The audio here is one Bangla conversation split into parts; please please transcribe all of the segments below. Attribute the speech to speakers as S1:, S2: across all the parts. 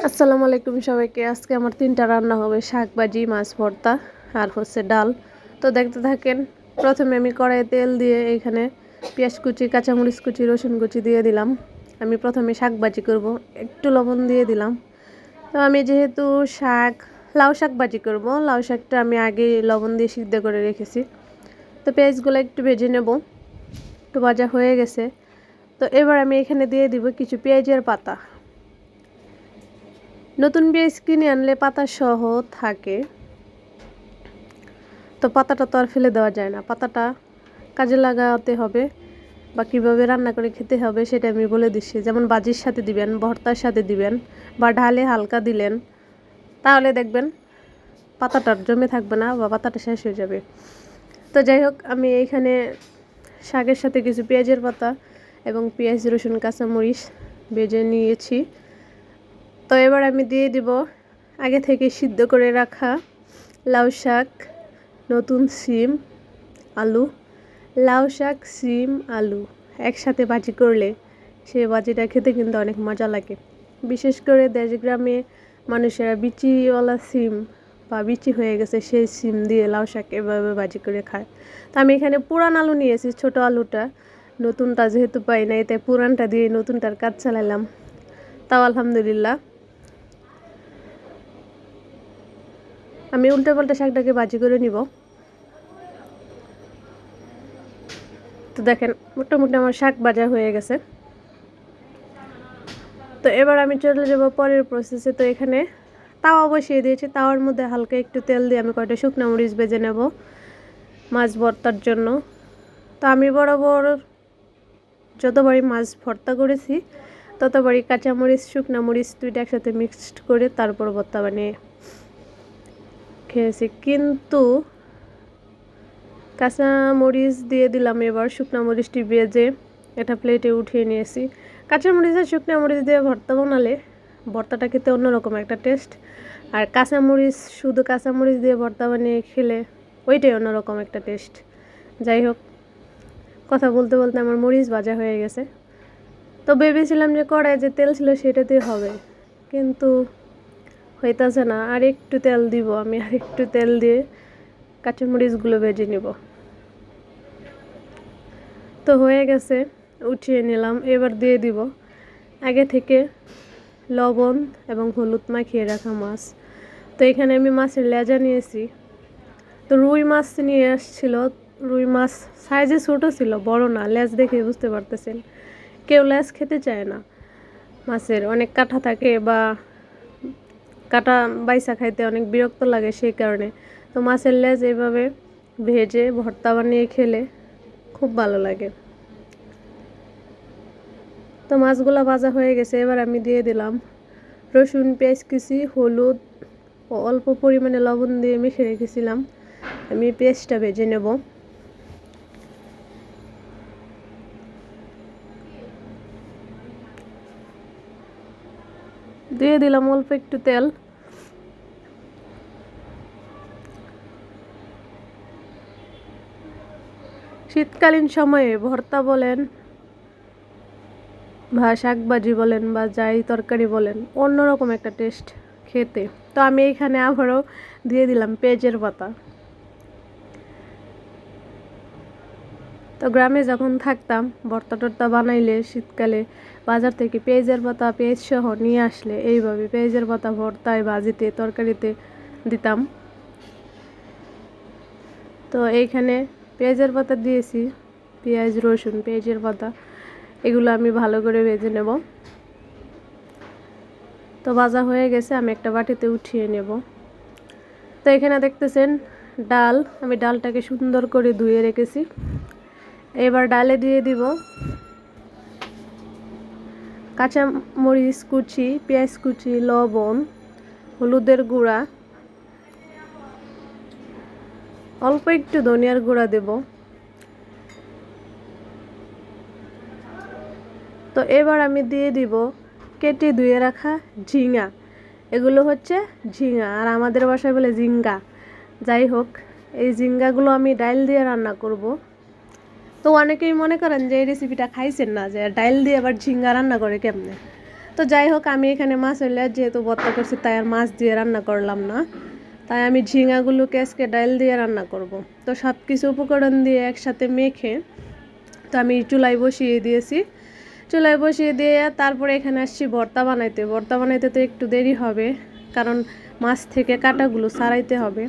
S1: আসসালামু আলাইকুম সবাইকে। আজকে আমার 3টা রান্না হবে, শাক ভাজি, মাছ ভর্তা আর হচ্ছে ডাল। তো দেখতে থাকেন। প্রথমে আমি কড়াইয়ে তেল দিয়ে এখানে পেঁয়াজ কুচি, কাঁচামরিচ কুচি, রসুন কুচি দিয়ে দিলাম। আমি প্রথমে শাক ভাজি করব, একটু লবণ দিয়ে দিলাম। তো আমি যেহেতু লাউ শাক ভাজি করব, লাউ শাকটা আমি আগে লবণ দিয়ে সিদ্ধ করে রেখেছি। তো পেঁয়াজগুলো একটু ভেজে নেব, একটু ভাজা হয়ে গেছে। তো এবার আমি এখানে দিয়ে দিব কিছু পেঁয়াজের পাতা। নতুন পেঁয়াজ কিনে আনলে পাতা সহ থাকে, তো পাতাটা তো আর ফেলে দেওয়া যায় না, পাতাটা কাজে লাগাতে হবে বা কীভাবে রান্না করে খেতে হবে সেটা আমি বলে দিচ্ছি। যেমন ভাজির সাথে দিবেন, ভর্তার সাথে দিবেন বা ঢালে হালকা দিলেন, তাহলে দেখবেন পাতাটা জমে থাকবে না বা পাতাটা শেষ হয়ে যাবে। তো যাই হোক, আমি এইখানে শাকের সাথে কিছু পেঁয়াজের পাতা এবং পেঁয়াজ, রসুন, কাঁচামরিচ ভেজে নিয়েছি। তো এবার আমি দিয়ে দিব আগে থেকে সিদ্ধ করে রাখা লাউ শাক, নতুন সিম, আলু। লাউ শাক, সিম, আলু একসাথে ভাজি করলে সেই ভাজিটা খেতে কিন্তু অনেক মজা লাগে। বিশেষ করে দেশ গ্রামে মানুষেরা বিচিওয়ালা সিম বা বিচি হয়ে গেছে সেই সিম দিয়ে লাউ শাক এভাবে ভাজি করে খায়। তো আমি এখানে পুরান আলু নিয়েছি, ছোট আলুটা। নতুনটা যেহেতু পাই নাই, তাই পুরানটা দিয়ে নতুনটার কাজ চালালাম। তাও আলহামদুলিল্লাহ। আমি উল্টে পাল্টে শাকটাকে ভাজি করে নিব। তো দেখেন, মোটামুটি আমার শাক ভাজা হয়ে গেছে। তো এবার আমি চলে যাব পরের প্রসেসে। তো এখানে তাওয়া বসিয়ে দিয়েছি, তাওয়ার মধ্যে হালকা একটু তেল দিয়ে আমি কয়টা শুকনো মরিচ ভেজে নেব মাছ ভর্তার জন্য। তো আমি বরাবর যতবারই মাছ ভর্তা করেছি ততবারই কাঁচামরিচ, শুকনো মরিচ দুইটা একসাথে মিক্সড করে তারপর ভর্তা বানিয়ে খেয়েছি। কিন্তু কাঁচা মরিচ দিয়ে দিলাম, এবার শুকনো মরিচটি ভেজে এটা প্লেটে উঠিয়ে নিয়েছি। কাঁচা মরিচ আর শুকনো মরিচ দিয়ে ভর্তা বানালে ভর্তাটা খেতে অন্যরকম একটা টেস্ট, আর কাঁচামরিচ শুধু কাঁচামরিচ দিয়ে ভর্তা বানিয়ে খেলে ওইটাই অন্যরকম একটা টেস্ট। যাই হোক, কথা বলতে বলতে আমার মরিচ ভাজা হয়ে গেছে। তো ভেবেছিলাম যে কড়াই যে তেল ছিল সেটাতে হবে, কিন্তু হইতাছে না। আর একটু তেল দিব আমি, আর একটু তেল দিয়ে কাঁচামরিচগুলো ভেজে নেব। তো হয়ে গেছে, উঠিয়ে নিলাম। এবার দিয়ে দিব আগে থেকে লবণ এবং হলুদ মাখিয়ে রাখা মাছ। তো এখানে আমি মাছের লেজা নিয়েছি। তো রুই মাছ নিয়ে আসছিল, রুই মাছ সাইজে ছোটো ছিল, বড় না। লেজ দেখে বুঝতে পারতেছেন, কেউ লেজ খেতে চায় না, মাছের অনেক কাঁটা থাকে বা কাঁটা বাইসা খাইতে অনেক বিরক্ত লাগে, সেই কারণে। তো মাছের লেজ এভাবে ভেজে ভর্তা বানিয়ে খেলে খুব ভালো লাগে। তো মাছগুলো ভাজা হয়ে গেছে, এবার আমি দিয়ে দিলাম রসুন, পেঁয়াজ কুচি, হলুদ ও অল্প পরিমাণে লবণ দিয়ে মেখে রেখেছিলাম। আমি পেঁয়াজটা ভেজে নেব। দিয়ে দিলাম অল্প একটু তেল। শীতকালীন সময়ে ভর্তা বলেন বা শাকভাজি বলেন বা যাই তরকারি বলেন, অন্যরকম একটা টেস্ট খেতে। তো আমি এইখানে আবারও দিয়ে দিলাম পেঁয়াজের পাতা। তো গ্রামে যখন থাকতাম, ভর্তা টর্তা বানাইলে শীতকালে বাজার থেকে পেঁয়াজের পাতা, পেঁয়াজ সহ নিয়ে আসলে এইভাবে পেঁয়াজের পাতা ভর্তায়, ভাজিতে, তরকারিতে দিতাম। তো এইখানে পেঁয়াজের পাতা দিয়েছি, পেঁয়াজ, রসুন, পেঁয়াজের পাতা এগুলো আমি ভালো করে ভেজে নেব। তো ভাজা হয়ে গেছে, আমি একটা বাটিতে উঠিয়ে নেব। তো এখানে দেখতেছেন ডাল, আমি ডালটাকে সুন্দর করে ধুয়ে রেখেছি। এবার ডালে দিয়ে দিব কাঁচা মরিচ কুচি, পেঁয়াজ কুচি, লবণ, হলুদের গুঁড়া, অল্প একটু ধনিয়ার গুঁড়া দেব। তো এবার আমি দিয়ে দিব কেটে ধুয়ে রাখা ঝিঙা। এগুলো হচ্ছে ঝিঙা, আর আমাদের বাসায় বলে ঝিঙ্গা। যাই হোক, এই ঝিঙ্গাগুলো আমি ডাল দিয়ে রান্না করব। তো অনেকেই মনে করেন যে এই রেসিপিটা খাইছেন না, যে ডাল দিয়ে আবার ঝিঙ্গা রান্না করে কেমনে। তো যাই হোক, আমি এখানে মাছ হইলে যেহেতু ভর্তা করছি তাই আর মাছ দিয়ে রান্না করলাম না, তাই আমি ঝিঙাগুলোকে আজকে ডাল দিয়ে রান্না করব। তো সব কিছু উপকরণ দিয়ে একসাথে মেখে তো আমি চুলায় বসিয়ে দিয়েছি। চুলায় বসিয়ে দিয়ে তারপরে এখানে আসছি ভর্তা বানাইতে। ভর্তা বানাইতে তো একটু দেরি হবে, কারণ মাছ থেকে কাঁটাগুলো ছাড়াইতে হবে।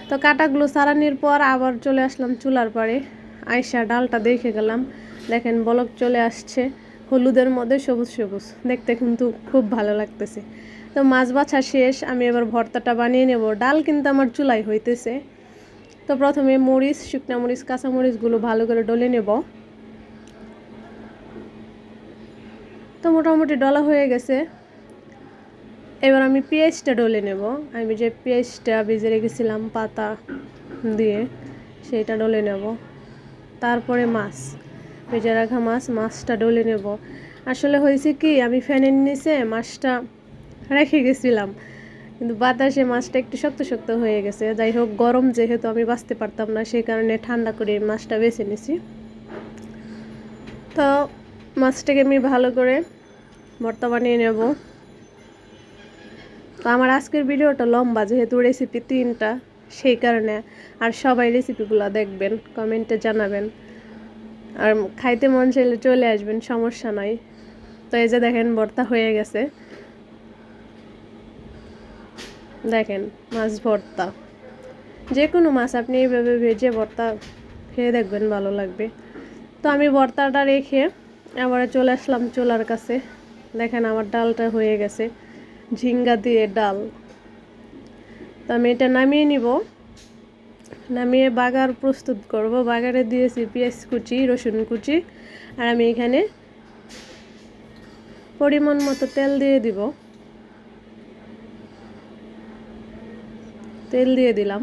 S1: তো কাঁটাগুলো ছাড়ানোর পর আবার চলে আসলাম চুলার পাড়ে। আইসা ডালটা দেখে গেলাম, দেখেন বলক চলে আসছে, হলুদের মধ্যে সবুজ সবুজ, দেখতে কিন্তু খুব ভালো লাগতেছে। তো মাছ বাছা শেষ, আমি এবার ভর্তাটা বানিয়ে নেব। ডাল কিন্তু আমার চুলায় হইতেছে। তো প্রথমে মরিচ, শুকনা মরিচ, কাঁচা মরিচগুলো ভালো করে ডলে নেব। তো মোটামুটি ডলা হয়ে গেছে। এবার আমি পেঁয়াজটা ডলে নেব। আমি যে পেঁয়াজটা ভেজে রেখেছিলাম পাতা দিয়ে, সেইটা ডলে নেব। তারপরে মাছ, ভেজে রাখা মাছটা ডলে নেব। আসলে হয়েছে কি, আমি ফ্যানের নিচে মাছটা রেখে গেছিলাম, কিন্তু বাতাসে মাছটা একটু শক্ত শক্ত হয়ে গেছে। যাই হোক, গরম যেহেতু আমি বাঁচতে পারতাম না, সেই কারণে ঠান্ডা করে মাছটা বেছে নিছি। তো মাছটাকে আমি ভালো করে ভর্তা বানিয়ে নেব। তো আমার আজকের ভিডিওটা লম্বা, যেহেতু রেসিপি 3টা, সেই কারণে। আর সবাই রেসিপিগুলো দেখবেন, কমেন্টে জানাবেন, আর খাইতে মন চাইলে চলে আসবেন, সমস্যা নাই। তো এই যে দেখেন ভর্তা হয়ে গেছে, দেখেন মাছ ভর্তা। যে কোনো মাছ আপনি এইভাবে ভেজে ভর্তা খেয়ে দেখবেন, ভালো লাগবে। তো আমি ভর্তাটা রেখে আবার চলে আসলাম চুলার কাছে। দেখেন আমার ডালটা হয়ে গেছে, ঝিঙ্গা দিয়ে ডাল। তো আমি এটা নামিয়ে নিব, নামিয়ে বাগার প্রস্তুত করব। বাগারে দিয়েছি পেঁয়াজ কুচি, রসুন কুচি, আর আমি এখানে পরিমাণ মতো তেল দিয়ে দিব। তেল দিয়ে দিলাম।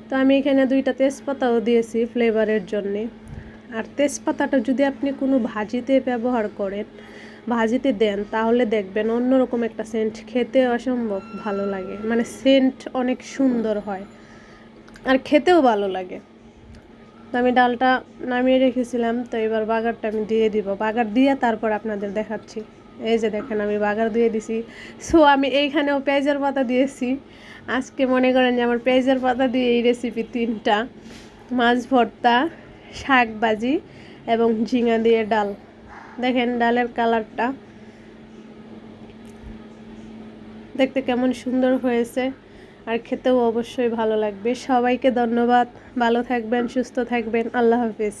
S1: তো আমি এখানে 2টা তেজপাতাও দিয়েছি ফ্লেভারের জন্যে। আর তেজপাতাটা যদি আপনি কোনো ভাজিতে ব্যবহার করেন, ভাজিতে দেন, তাহলে দেখবেন অন্যরকম একটা সেন্ট, খেতে অসম্ভব ভালো লাগে, মানে সেন্ট অনেক সুন্দর হয় আর খেতেও ভালো লাগে। তো আমি ডালটা নামিয়ে রেখেছিলাম, তো এবার বাগারটা আমি দিয়ে দিব। বাগার দিয়ে তারপর আপনাদের দেখাচ্ছি। এই যে দেখেন আমি বাগার দিয়ে দিছি। সো আমি এইখানেও পেঁয়াজের পাতা দিয়েছি। আজকে মনে করেন যে আমার পেঁয়াজের পাতা দিয়ে এই রেসিপি 3টা, মাছ ভর্তা, শাক ভাজি এবং ঝিঙা দিয়ে ডাল। দেখেন ডালের কালারটা দেখতে কেমন সুন্দর হয়েছে, আর খেতেও অবশ্যই ভালো লাগবে। সবাইকে ধন্যবাদ, ভালো থাকবেন, সুস্থ থাকবেন, আল্লাহ হাফেজ।